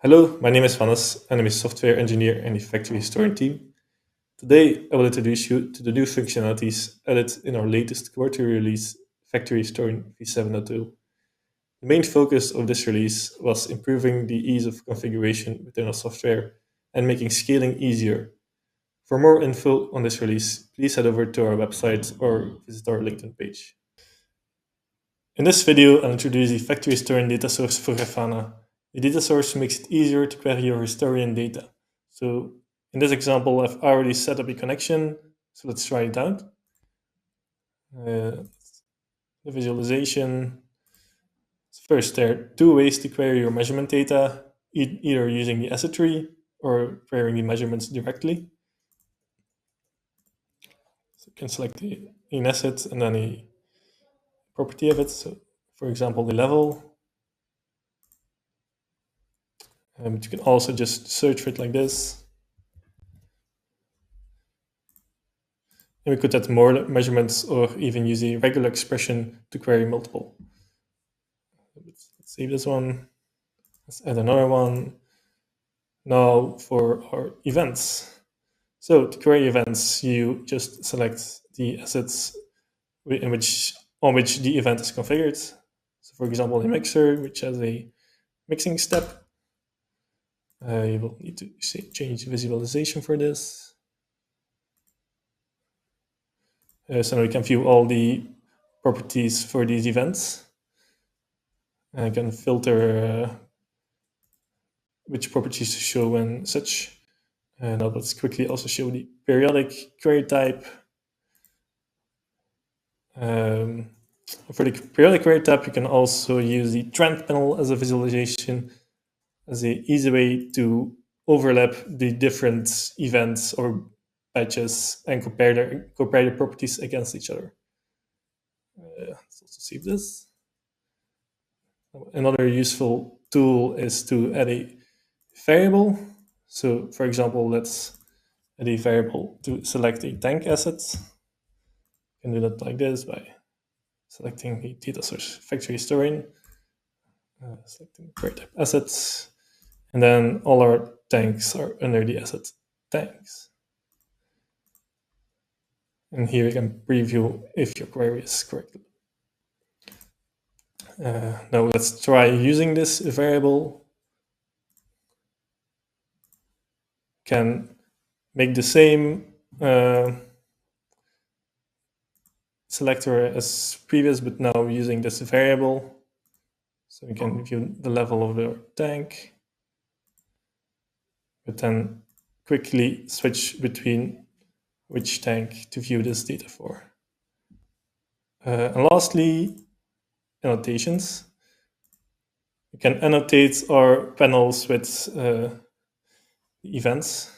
Hello, my name is Wannes and I'm a software engineer in the Factory Historian team. Today, I will introduce you to the new functionalities added in our latest quarterly release, Factory Historian v7.0. The main focus of this release was improving the ease of configuration within our software and making scaling easier. For more info on this release, please head over to our website or visit our LinkedIn page. In this video, I'll introduce the Factory Historian data source for Grafana. The data source makes it easier to query your historian data. So in this example, I've already set up a connection. So let's try it out. The visualization. First, there are two ways to query your measurement data, either using the asset tree or querying the measurements directly. So you can select an asset and then a property of it. So for example, the level. But you can also just search for it like this. And we could add more measurements or even use a regular expression to query multiple. Let's save this one. Let's add another one. Now for our events. So to query events, you just select the assets on which the event is configured. So for example, a mixer, which has a mixing step. You will need to change visualization for this. So now we can view all the properties for these events. And I can filter which properties to show and such. And now let's quickly also show the periodic query type. For the periodic query type, you can also use the trend panel as a visualization, as an easy way to overlap the different events or batches and compare the properties against each other. Let's also save this. Another useful tool is to add a variable. So for example, let's add a variable to select a tank asset. You can do that like this by selecting the data source factory historian, selecting query type assets, and then all our tanks are under the asset tanks. And here you can preview if your query is correct. Now let's try using this variable. Can make the same selector as previous, but now using this variable. So we can view the level of the tank, but then quickly switch between which tank to view this data for. And lastly, annotations. We can annotate our panels with events.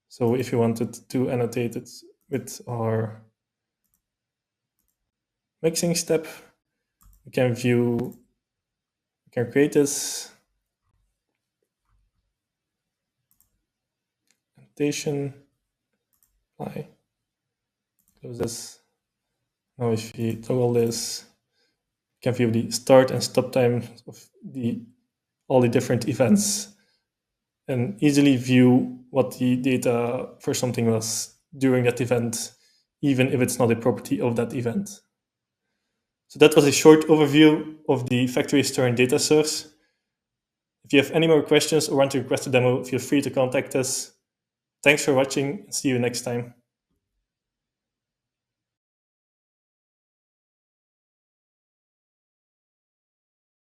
So if you wanted to annotate it with our mixing step, we can create this annotation, apply, close this. Now if we toggle this, you can view the start and stop time of all the different events and easily view what the data for something was during that event, even if it's not a property of that event. So that was a short overview of the Factory Historian data source. If you have any more questions or want to request a demo, feel free to contact us. Thanks for watching and see you next time.